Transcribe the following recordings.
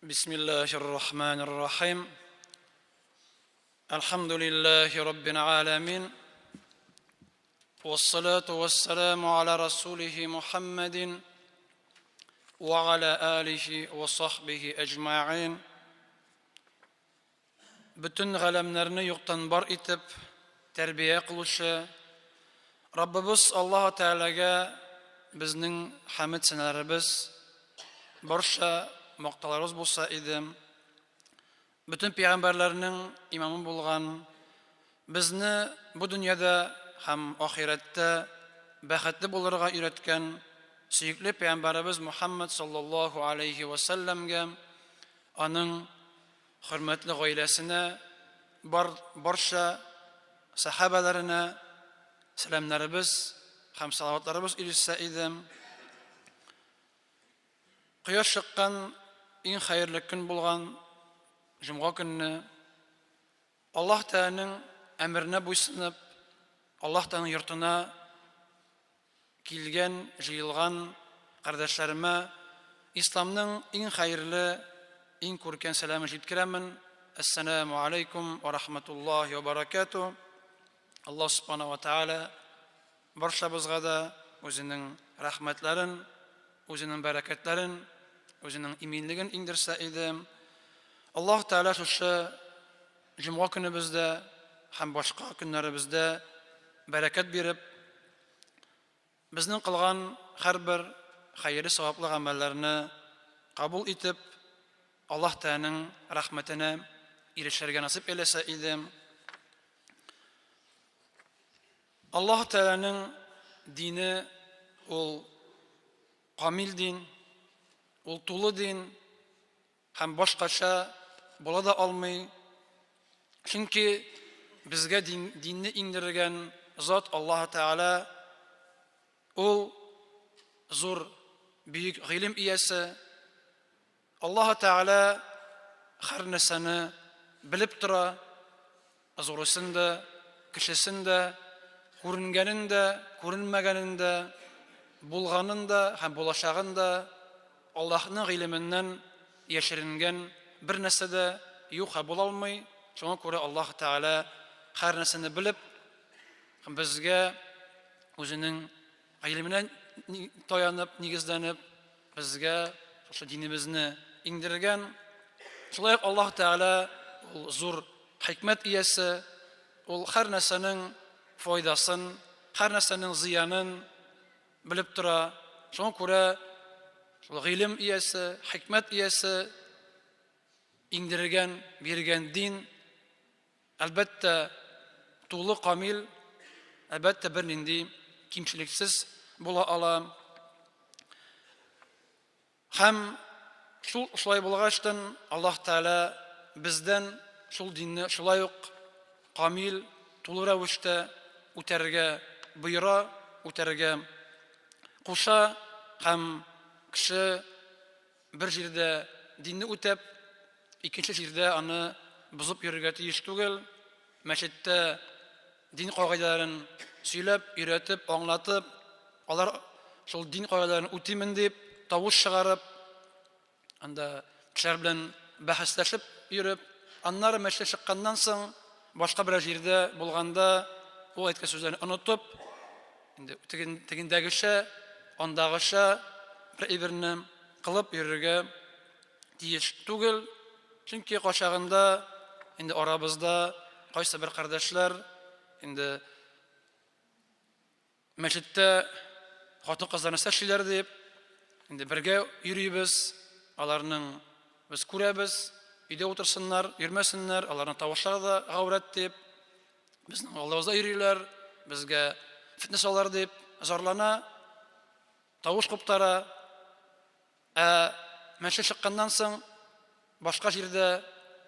بسم الله الرحمن الرحيم. الحمد لله رب العالمين، والصلاة والسلام على رسوله محمد وعلى آله وصحبه أجمعين. Bütün galemlerini yoktan bar itip terbiye kılışı Rabbimiz Allah Teala'ga bizning hamd senelerimiz barcha maqtalarımız bolsa idim. Bütün peygamberlerinin imamı bulgan bizni bu dünyada hem ahirette baxtli bulurga üretken süykli peygamberimiz Muhammed sallallahu aleyhi ve sellem'ge, onun hürmetli gailesine, barcha sahabelerine selamlarımız hem salavatlarımız ilişse idim. Quyosh chiqqan eng xayrli kun bo'lgan Juma kunni Alloh Taolaning amrine bo'ysunib, Alloh Taolaning yurtuna kelgan, jiyilgan qardoshlarime İslamning eng xayrli, eng ko'rkam salomini yetkiraman. Assalomu alaykum va rahmatullohi va barakatuh. Alloh subhanahu va taolo barchamizga da o'zining rahmatlarin, o'zining barakatlarin, o'zining iminligin indirsa edim. Alloh Taolo shu Juma kunimizda ham boshqa kunlarimizda barakat berib, bizning qilgan har bir xayri savobli amallarni qabul etib, Alloh Taolaning rahmatini erishirga nasib elasa edim. Alloh Taolaning dini ol kamil din, ol tulu din, hem boshqacha bo'la da olmay. Chunki bizga dinni indirgan zot Alloh Taala ol zo'r buyuk ilm egasi. Alloh Taala har narsani bilib tura, zo'risinde, kishisinde, ko'ringaninde, ko'rinmaganinde, bulganında hem bulaşağında Allah'ın ilminden yaşırıngen bir nesede yok bulalmay. Şuna göre Allah Teala her nesini bilip bizge özünün ilmine dayanıp, nigizlenip bizge şu dinimizni indirgen. Şulayıp Allah Teala zor hikmet iyesi, her nesinin faydasın, her nesinin ziyanın bilip tura. Şuna göre ilim iyesi, hikmet iyesi indirgen, bergen din elbette tulu kamil, elbette bir nindi kimçiliksiz bola alam. Hem şulay bulgaçtan Allah Teala bizden şul dinni şulay yok kamil, tulu ravişte üterge buyura, üterge kuşa. Hem kişi bir yerde dinni ütep, ikinci yerde onu bozup yürüge tiyiş tugul. Meşitte din kaidalarını söylep, öğretip, anlatıp, onlar şol din kaidalarını utimin deyip, tavuş çıkarıp, anda kişiler bilen bahsleşip yürüp, onlar meşte çıkkandan sonra başka bir yerde bulganda o etki sözlerini unutup, tegindegişe, ondagışa bir kılıp yürürge diyiş tugul. Çünkü koşağında indi aramızda kaysa bir kardeşler indi meşitte hatun kızlarını seçiler deyip indi birge yürüyübüz. Alarının biz kurabız, ide otursunlar, yürmesinler, alarının tavuşları da gavret deyip bizning Allah'ımıza yürüyorlar, bizge fitnes olar deyip azarlana tavuş koptara. Meşe çıkkandan sonra başka yerde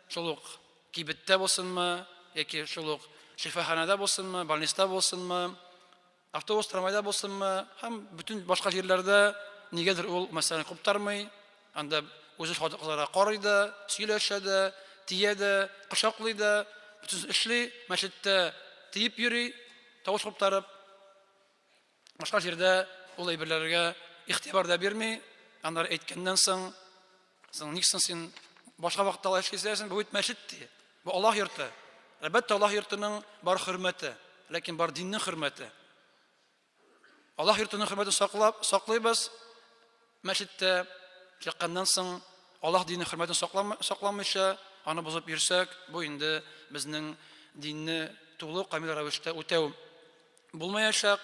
şoluk kibitte bolsunma, yoki şoluk şifahanada bolsunma, balnista bolsunma, avtobus tramvayda bolsunma, hem bütün başka yerlerde nigedir ol mesela koptarmay, anda o'zi xotirlari qoriydi, suyulashadi, tiyadi, quchoqlaydi, bütün ishli masjidda tiyib yuri, tavuş koptarib, başka yerde olay birlarga ixtibar da bermay, onlar aytgandan so'ng, niksin sen башка вакытта Аллах эшләсәң, бу бит мәчет ди. Бу Аллах йорты. Әлбәттә Аллах йортының бар хөрмәте, ләкин бар диннең хөрмәте. Аллах йортының хөрмәтен саклыйбыз. Мәчеттә чыкканнан соң Аллах диннең хөрмәтен сакламыйча, аны бозып йөрсәк, бу инде безнең динне тулы камил рәвештә үтәү булмаячак.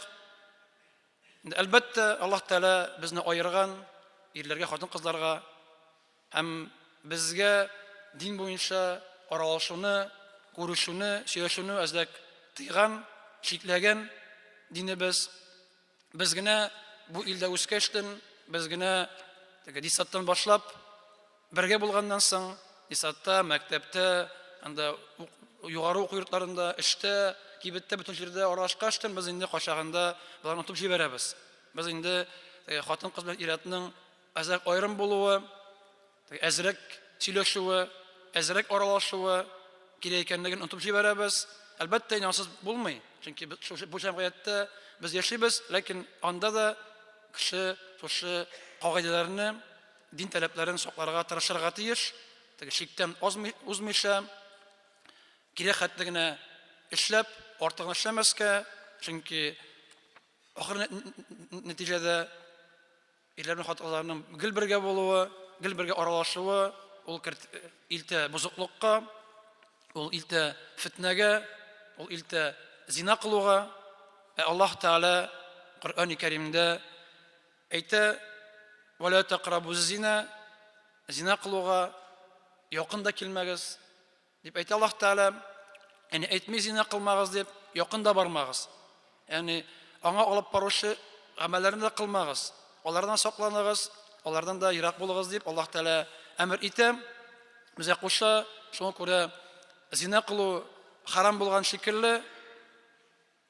Әлбәттә Аллах Тәала безне аерган ирләргә, хатын-кызларга һәм безгә дин буенча аралашуны, күрешүне, сөйләшүне әзләк тыйган, шикләгән динебез. Без генә бу илдә үскәчтен, без генә дисаттан башлап бергә булганнан соң, дисатта, мәктәптә, анда югары уку йортларында, эштә, кибеттә, бөтен җирдә аралашкачтын, без инде качагында буларны тотып җибәрәбез. Без инде хатын-кыз белән ир-атның әзрәк аерым булуы, әзрәк сөйләшүе, әзрәк аралашуы кирәк икәнлеген онытып җибәрәбез. Әлбәттә, инансыз булмый. Чөнки бу җәмгыятьтә без яшибез, ләкин анда да кеше шушы кагыйдәләрне, дин таләпләрен сакларга тырышырга тиеш. Шиктән узмыйча, кирәк хәтле генә эшләп, артыгын эшләмәскә, чөнки ахыр нәтиҗәдә ирләрнең, хатын-кызларның гел бергә булуы, гел бергә аралашуы, ул илтә бузыклыкка, ул илтә фитнәгә, ул илтә зина кылуга. Аллаһ Тәала Коръән-и Кәримдә әйтә: "Ва ла тaqrabu zina", зина кылуга якында килмәгез дип әйтә Аллаһ Тәала. Яни әйтми зина кылмагыз дип, якында бармагыз. Яни аңа алып баручы гамәлләрне дә кылмагыз. Алардан сакланыгыз, алардан да ерак булыгыз дип Аллаһ Тәала әмер итә. Безгә куша, шуңа күрә зина кылу харам булган шикелле,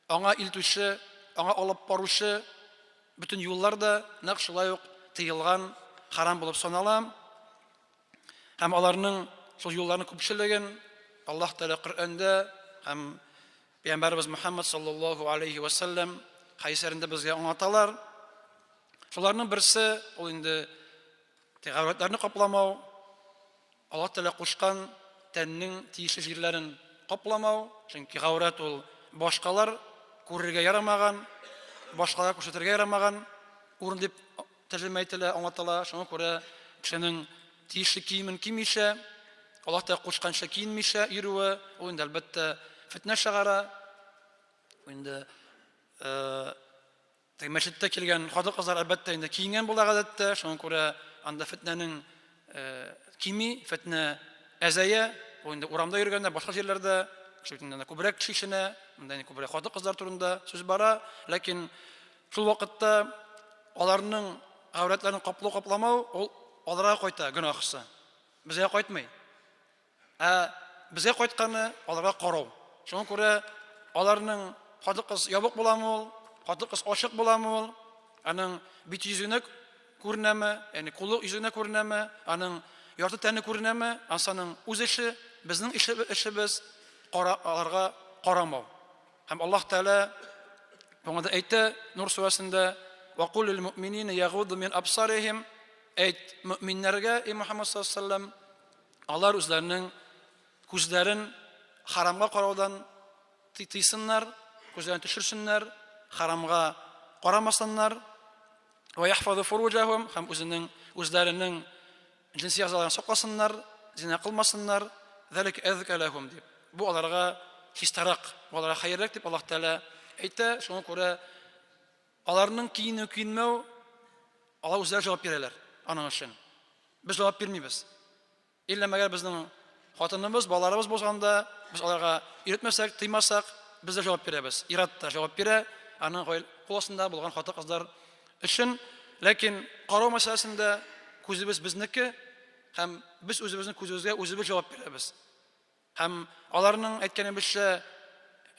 аңа илтүче, аңа алып баручы бөтен юллар да нәкъ шулай ук тыелган, харам булып санала. Һәм аларның шул юлларның күпчелеген Аллаһ Тәала Коръәндә һәм Пәйгамбәрбез Мөхәммәд саллаллаһу алейхи ва саллям хәдисләрендә безгә аңлаталар. Шуларның берсе ул инде тәгаввәтләрне капламау, Аллаһ Тәала кушкан тәннең тиешле җирләрен капламау, чөнки гаврат ул башкалар күрергә ярамаган, башкалар күрсәтергә ярамаган урын дип тәрҗемә ителә, аңлатыла. Шуңа күрә кешенең тиешле киемен кимичә, Аллаһ Тәала кушканча киенмичә йөрүе, ул инде әлбәттә фитнә чыгара. Инде мәчеттә килгән хатын-кызлар әлбәттә инде киенгән була гадәттә, шуңа күрә анда фитнәнең кими, фитнә әзәя, ул инде урамда йөргәндә, башка җирләрдә кешеләрдән күбрәк кешенә, монда күбрәк хатын-кызлар турында сүз бара, ләкин шул вакытта аларның гаврәтләрен капламау, ул аларга кайта гөнаһысы. Безгә кайтмый. Безгә кайтканы аларга карау. Шуңа күрә аларның хатын-кыз ябык буламы ул, хатын-кыз ачык буламы ул, аның бит йөзенә күренәме, яни кулы йөзенә күренәме, аның ярты тәне күренәме, ансаның үз эше, безнең эшебез аларга карамау. Һәм Аллаһ Тәала буңда әйтә Нур сүрәсендә: "Ва кулил муъминина ягуду мин абсарихим", әйт мөэминнәргә, и Мөхәммәд саллаллаһу алейхи ва саллям, алар үзләренең күзләрен харамга караудан тыйсыннар, күзләрен төшерсеннәр, харамга карамасыннар. "Ва яхфазу фуруҗахум", һәм үзләренең җинси әгъзаларын сакласыннар, зина кылмасыннар. "Залика азка лахум", дип. Бу аларга чистарак, аларга хәерлерәк дип Аллаһ Тәала әйтә. Шуңа күрә аларның киенү-киенмәү, алар үзләре җавап бирәләр аның өчен. Без җавап бирмибез. Иллә мәгәр безнең хатыныбыз, балаларыбыз булганда, без аларга өйрәтмәсәк, тыймасак, без дә җавап бирәбез. Ират та җавап бирә, аның куласында булган хатын-кызлар өчен. Ләкин карау мәсьәләсендә күзебез безнеке, һәм без үзебезнең күзебезгә үзебез җавап бирәбез. Һәм аларның әйткәнебезчә,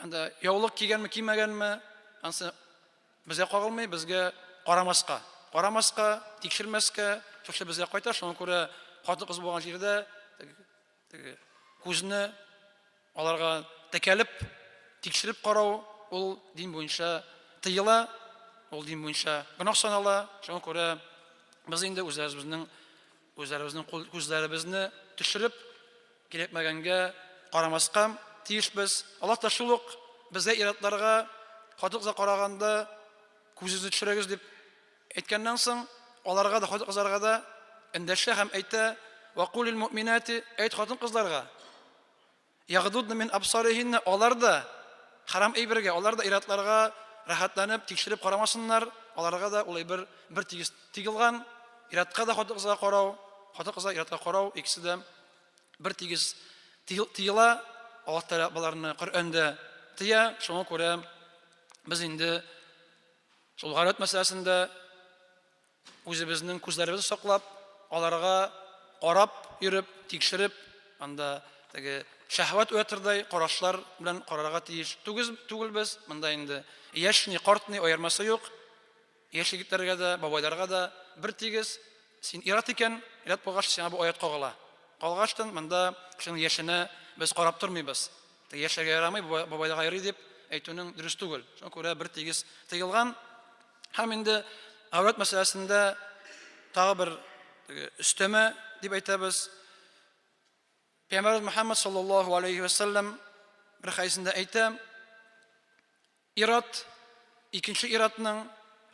анда яулык кигәнме, кимәгәнме, ансы безгә кагылмый, безгә карамаска, тикшермәскә, шушы безгә кайта. Шуңа күрә хатын-кыз булган җирдә күзне аларга тәкәлеп, тикшереп карау, ул дин буенча ул дин буенча гөнаһ санала. Шуңа күрә без инде үзебезнең үзләребезнең күзләребезне төшереп, кирәкмәгәнгә карамаска тиешбез. Аллаһ та шул ук безгә иратларга хатын-кызга караганда күзегезне төшерегез дип әйткәннән соң, аларга да хатын-кызларга да эндәшә һәм әйтә: "Ва кулил муъминати", әйт хатын-кызларга: "Ягъдудна мин абсарихинна", алар да харам әйбергә, алар да иратларга рәхәтләнеп, тикшереп карамасыннар. Аларга да улай бер тигез тигелгән, иратка да хатын-кызга карау, хатын-кызга иратка карау, икесе дә бер тигез тыела. Аллаһ Тәгалә буларны Коръәндә тыя. Шуңа күрә без инде шул гарәт мәсьәләсендә үзебезнең күзләребезне саклап, аларга карап йөреп, тикшереп, анда теге шәһвәт уятырдай карашлар белән карарга тиеш түгел без. Монда инде яшьни, картни аермасы юк. Яшь егетләргә дә, бабайларга да бер тигез. Син ират икән, ират булгач сиңа бу аят кагыла. Калгаштан монда кешенең яшенә без карап тормыйбыз. Яшәргә ярамый, бабайларга ярый дип әйтүнең дөрес түгел. Шуңа күрә бер тигез тыелган. Һәм инде аврат мәсьәләсендә тагы бер өстәмә дип әйтәбез. Пәйгамбер Мөхәммәд саллаллаһу алейхи ва саллям бер хәдисендә әйтә: "Ират икенче иратның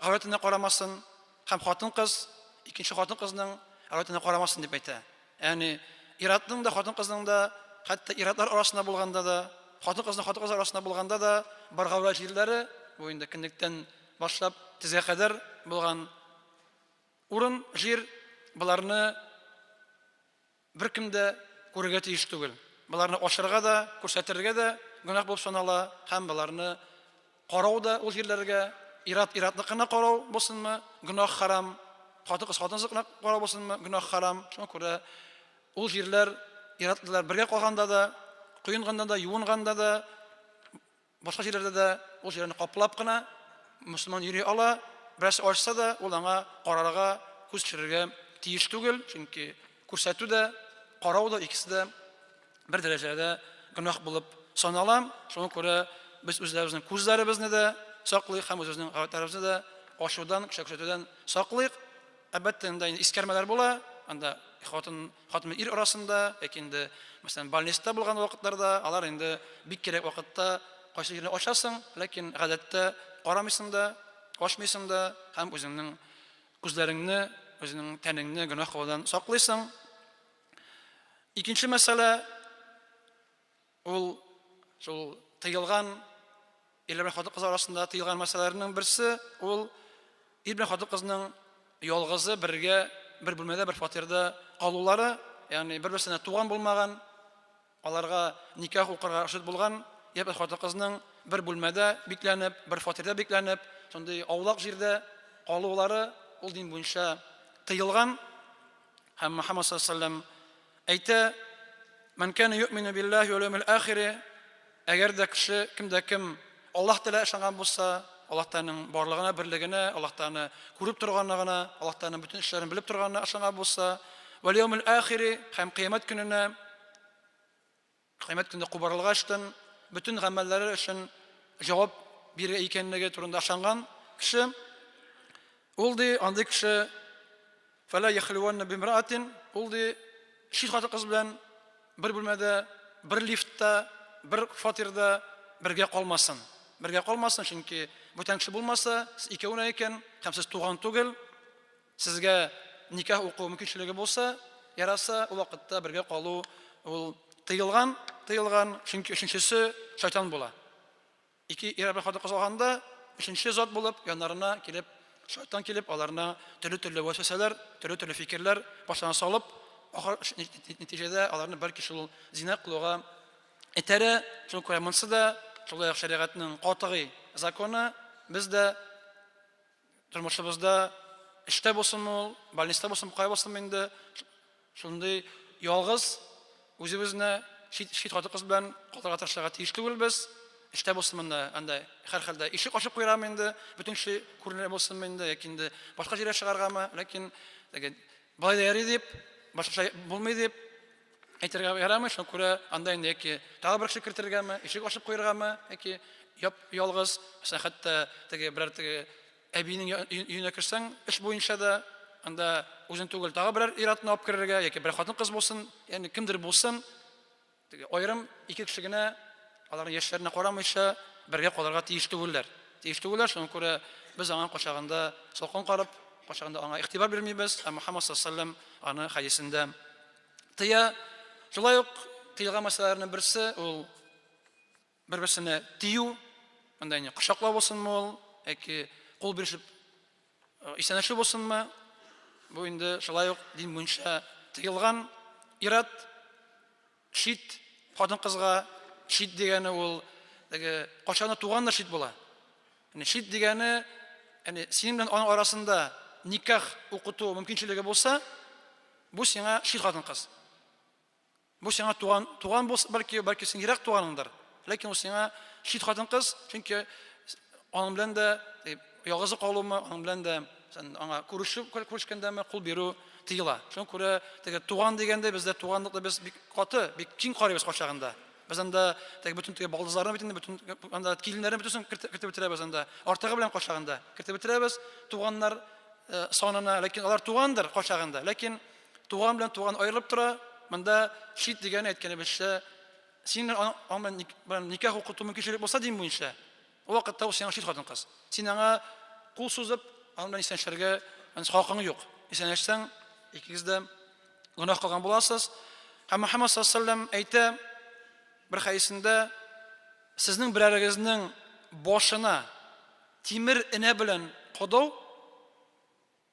авратына карамасын, һәм хатын-кыз икенче хатын-кызның авратына карамасын" дип әйтә. Ягъни иратның да хатын-кызның да, хәтта иратлар арасында булганда да, хатын-кызның хатын-кыз арасында булганда да бар гавра җирләре, бу инде кенлектән башлап тизгә кадәр булган урын, җир, буларны беркем дә күрергә тиеш түгел. Буларны ашырга да, күрсәтергә дә гөнаһ булып санала, һәм буларны карау да ул җирләргә, иратныкына карау булсынмы, гөнаһ харам, хатын-кыз хатын-кызны карау булсынмы, гөнаһ харам. Шуңа күрә ул җирләр, иратлылар бергә калганда да, куенганда да, юынганда да, башка җирләрдә дә ул җирне каплап кына мөселман йөри ала. Берәр ашса да, ул аңа карарга, күз төшерергә тиеш түгел, чөнки күрсәтү дә, карау да икесе дә бер дәрәҗәдә гөнаһ булып санала. Шуңа күрә без үзләребезнең күзләребезне дә саклыйк, һәм үзебезнең авратларыбызны да ашудан, күрсәтүдән саклыйк. Әлбәттә, инде искәрмәләр була, анда хатын ир арасында, яки инде мәсәлән больниста булган вакытларда, алар инде бик кирәк вакытта кайсы җирне ашасың, ләкин гадәттә карамыйсың да, ашмыйсың да, һәм үзеңнең күзләреңне, үзеңнең тәнеңне гөнаһ кылудан саклыйсың. Икенче мәсьәлә ул шул тыелган ир белән хатын-кыз арасында тыелган мәсьәләләрнең берсе, ул ир белән хатын-кызның ялгызы бергә бер бүлмәдә, бер фатирда калулары, ягъни бер-берсенә туган булмаган, аларга никах укырга рөхсәт булган япа хатын-кызның бер бүлмәдә бикләнеп, бер фатирда бикләнеп, шундый аулак җирдә калулары ул дин буенча тыелган. Һәм Мөхәммәд саллаллаһу алейһи ва саллям әйтә: "Ман кана юъмину биллаһи вал яумил ахир", әгәр дә кеше, кемдә кем Аллаһ Тәгалә ышанган булса, Аллаһ Тәгаләнең барлыгына, берлегенә, Аллаһ Тәгаләне күреп торганлыгына, Аллаһ Тәгаләнең бүтән эшләрен белеп торганлыгына ышанган булса, вал яумил ахир, һәм кыямәт көненә, кыямәт көнендә кубарылгаштан бүтән гамәлләре өчен җавап бирә икәнлеге турында ышанган кеше, ул ди, андый кеше фала яхлуанна бимраатин, ул ди шит хатын-кыз белән бер бүлмәдә, бер лифтта, бер фатирда бергә калмасын. Бергә калмасын, чөнки бүтән кеше булмаса, сез икәүне икән, һәм сез туган түгел, сезгә никах уку мөмкинчелеге булса, яраса, ул вакытта бергә калу ул тыелган, чөнки өченчесе шайтан була. Ике ир белән хатын-кыз алганда, өченче зат булып, яннарына килеп, шайтан килеп, аларны төрле вәсвәсәләр, төрле фикерләр башына салып, ахыр нәтиҗәдә аларны бер кеше ул зина кылуга этәрә. Шуңа күрә монсы да шулай шәригатьнең катгый законы, бездә тормышыбызда эштә булсынмы, больниста булсынмы, кай булсынмы инде шундый ялгыз үзебезне шит хатын-кыз белән калырга тырышырга тиеш түгелбез. Эштә булсынмы, анда һәр хәлдә ишек ачып куйрамы инде, бүтән кеше күренә булсынмы инде, яки инде башка җиргә чыгаргамы, ләкин балай да ярый дип, башка булмый дип әйтергә ярамый. Шуңа күрә анда инде яки тагы бер кеше кертергәме, ишек ачып куйыргамы, яки ялгыз, хәтта теге берәр теге әбинең өенә керсәң, эш буенча да анда үзен түгел тагы берәр иратны алып керергә, яки бер хатын-кыз булсын, ягъни кемдер булсын, аерым ике кеше генә аларның яшьләренә карамыйча бергә калырга тиеш түгелләр. Тиеш түгелләр, шуңа күрә без аңа кашаганда салкын карап, кашаганда аңа игътибар бирмибез. Мөхәммәд саллаллаһу алейһи ва саллям аны хадисендә тыя. Шулай ук тыелган мәсьәләләрнең берсе ул бер-берсенә тию, анда не кочаклау булсынмы ул, яки кул бирешеп исәнләшү булсынмы, бу инде шулай ук дин буенча тыелган ират. Шит хатын-кызга шит дигәне ул кашаны туганда шит була. Шит дигәне синең белән аның арасында никах укыту мөмкинчелеге булса, бу сиңа шит хатын-кыз. Бу сиңа туган булса, бәлки син ерак туганыңдыр. Ләкин ул сиңа шит хатын-кыз, чөнки аның белән дә ялгызы калуымы, аның белән дә аңа күрешкәндәме кул бирү тыела. Шуңа күрә туган дигәндә бездә туганлыкны без бик каты, бик киң карыйбыз кашагында. Без анда бөтен балдызларны бөтен анда киленнәрне бөтен кертеп бетерәбез анда. Артыгы белән кашагында кертеп бетерәбез туганнар санына, ләкин алар тугандыр кашагында. Ләкин туган белән туган аерылып тора. Монда шит дигәне әйткәнебезчә, син аның никах укыту мөмкинчелек булса дин буенча, ул вакытта ул сиңа шит хатын-кыз. Син аңа кул сузып, аның белән исәнләшергә хакың юк. Исәнләшсәң, икегез дә гөнаһ кылган буласыз. Һәм Мөхәммәд саллаллаһу алейһи ва саллям әйтә бер хадисендә, сезнең берәрегезнең башына тимер энә белән кадау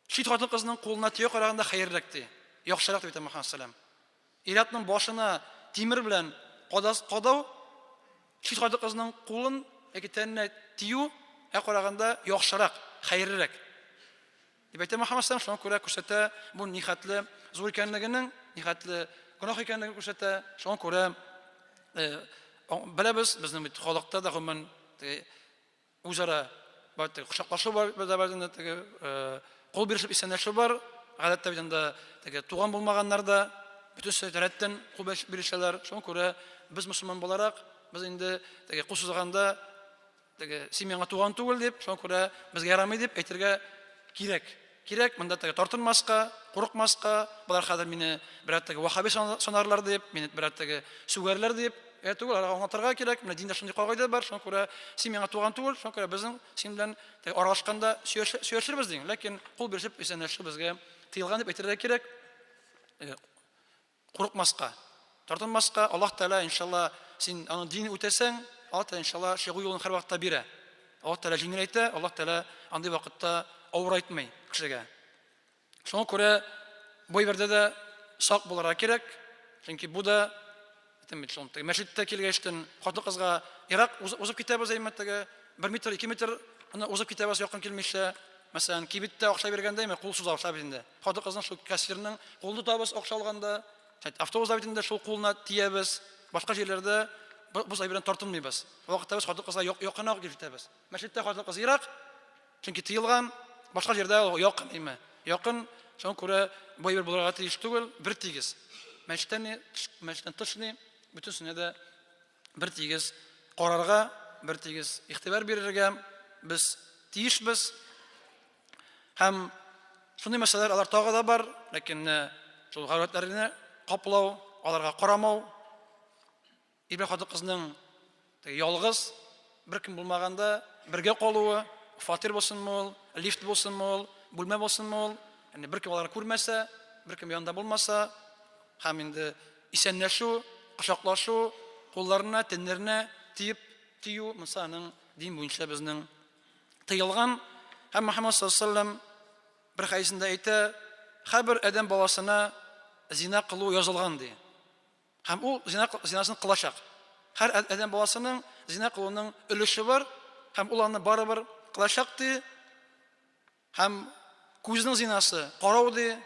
шит хатын-кызның кулына тия караганда хәерлерәк ди. Яхшырак дип әйтә Мөхәммәд саллаллаһу алейһи ва саллям. Иратның башына тимер белән кадау шит хатын-кызның кулын яки тәненә тию караганда яхшырак, хәерлерәк дип әйтә Мөхәммәд саллаллаһу алейһи ва саллям. Шуңа күрә күрсәтә, бу нихәтле зур икәнлегенең, нихәтле гөнаһ икәнлеген күрсәтә. Шуңа күрә беләбез, безнең бит халыкта да гомумән үзара кочаклашу бар, кул бирешеп исәнләшү бар. Гадәттә бит анда туган булмаганнар да бөтен рәттән кул бирешәләр. Шуңа күрә без мөселман буларак, без инде кул сузганда син миңа туган түгел дип, шуңа күрә безгә ярамый дип әйтергә кирәк. Монда тартынмаска, курыкмаска, булар хәзер мине бирәттәге вахаби санарлар дип, мине бирәттәге сүгәрләр дип әйтүгә аңлатырга кирәк. Менә диндә шундый кагыйдә бар. Шуңа күрә син миңа туган түгел, шуңа күрә безнең син белән аралашканда сөйләшербез дигән. Ләкин кул бирешеп исәнләшү безгә тыелган дип әйтергә кирәк. Курыкмаска, тартынмаска. Аллаһ Тәала иншалла син аның динен үтәсәң, Аллаһ Тәала иншалла шигъ юлын һәр вакытта бирә. Аллаһ Тәала җиңеләйтә, Аллаһ Тәала андый вакытта авырайтмый кешегә. Шуңа күрә бу йөрдә дә сак булырга кирәк. Чөнки бу да мәчеттә килгәчтен хатын-кызга ерак узып китәбез әймәттәге 1 метр, 2 метр аны узып китәбез якын килмичә. Мәсәлән, кибеттә акча биргәндәме, кул суза акча биргәндә. Хатын-кызның шул кассирның кулны табыз акча алганда, автобуста битендә шул кулына тиябез. Башка җирләрдә бу сай белән тартынмыйбыз. Вакытта без хатын-кызга якынак китәбез. Мәчеттә хатын-кыз ерак, чөнки тыелган, башка җирдә якын име. Якын, шуңа күрә бу йөр булырга тиеш түгел, бер тигез. Мәчеттән тышны бөтенсенә дә бер тигез карарга, бер тигез игътибар бирергә без тиешбез. Һәм шундый мәсьәләләр алар тагы да бар, ләкин шул гаратларны каплау, аларга карамау, ибн хатын-кызның ялгыз бер кем булмаганда бергә калуы, фатир булсынмы ул, лифт булсынмы ул, бүлмә булсынмы ул, бер кем аларны күрмәсә, бер кем янында булмаса, һәм инде исәнләшү, кочаклашу, кулларына, тәннәренә тию, мисаның дин буенча безнең тыелган. Һәм Мөхәммәд саллаллаһу алейһи ва саллям бер хәдисендә әйтә, һәр адәм баласына зина кылу язылган ди. Һәм ул зинасын кылачак. Һәр адәм баласының зина кылуның өлеше бар, һәм ул аны барыбер кылачак ди. Һәм күзнең зинасы карау ди.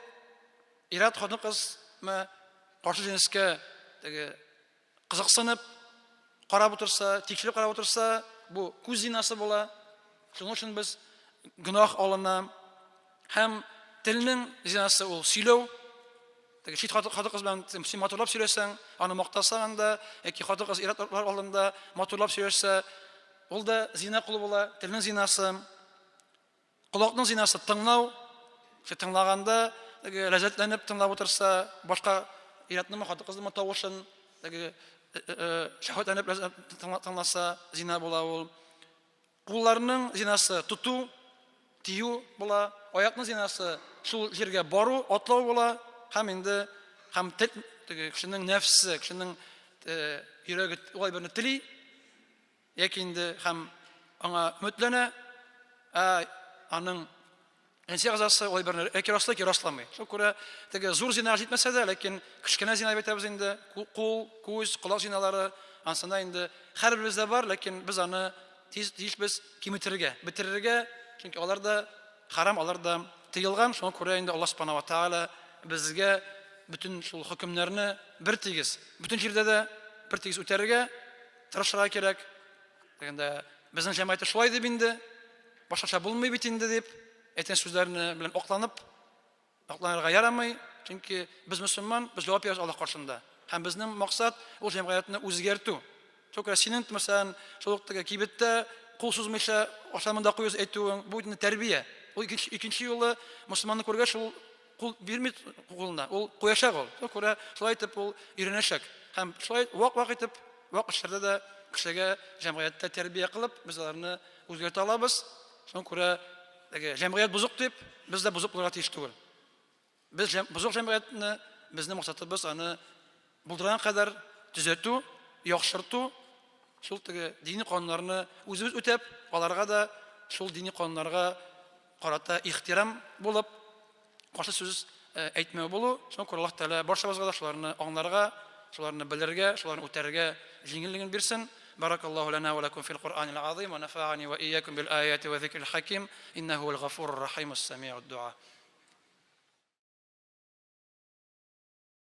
Ират хатын-кыз каршы җинскә кызыксынып карап утырса, тикшереп карап утырса, бу күз зинасы була. Шуның өчен без гөнаһ алына. Һәм телнең зинасы ул сөйләү. Шит хатын-кыз белән син матурлап сөйләсәң, аны мактасаң анда, яки хатын-кыз иратлар алдында матурлап сөйләсә, ул да зина кылу була. Телнең зинасы, колакның зинасы тыңлау, Тыңлаганда ләззәтләнеп тыңлап утырса, башка иратның хатын-кызның тавышын шәһвәтләнеп тыңласа, зина була ул. Кулларның зинасы туту, тию була, аякның зинасы шул җиргә бару, атлау була, һәм инде һәм кешенең нәфсе, кешенең йөрәге улай берне тели, яки инде һәм аңа өметләнә, аның әнси гызасы улай берне яки расламый. Шул күрә теге зур зина җитмәсә дә, ләкин кечкенә зина әйтәбез инде, кул, күз, колак зиналары, ансында инде һәрберебездә бар, ләкин без аны тиз без киметергә, бетерергә, чөнки алар да харам, алар да тыелган. Шуңа күрә инде Аллаһ Субханаһу ва Тааля безгә bütün шул хөкемнәрне бер тигез, bütün җирдә дә бер тигез үтәргә тырышырга кирәк. Дигәндә безнең җәмгыятьтә шулай дип инде, башкача булмый бит инде дип, әйткән сүзләрне белән акланырга ярамый, чөнки без мөселман, без җавап бирәбез Аллаһ каршында. Һәм безнең максат ул җәмгыятьне үзгәртү. Шул күрә синең мәсәлән, шул вакытта кибеттә кул сузмыйча ашамында куйыз әйтүең, бу тәрбия. Ул икенче юлы мөселманны күргәч ул кул бирми кулына, ул куячак ул. Шул күрә шулай итеп ул өйрәнәчәк. Һәм шулай вак итеп, вак эшләрдә дә кешегә җәмгыятьтә тәрбия кылып, без аларны үзгәртә алабыз. Шуңа күрә җәмгыять бузык дип, без дә бузык булырга тиеш түгел. Без бузык җәмгыятьне, безнең максатыбыз аны булдырган кадәр төзәтү, яхшырту, шул теге дини кануннарны үзебез үтәп, аларга да шул дини кануннарга карата ихтирам булып, каршы сүз әйтмәү булу. Шуңа күрә Аллаһ Тәгалә барчабызга да шуларны аңларга, шуларны белергә, шуларны үтәргә җиңеллеген бирсен. Баракаллаху лана ва лакум фил Qur'анил азим ва нафa'ани ва iyyakum bil ayati wa dhikril hakim innahu al ghafurur rahim as-sami'ud du'a.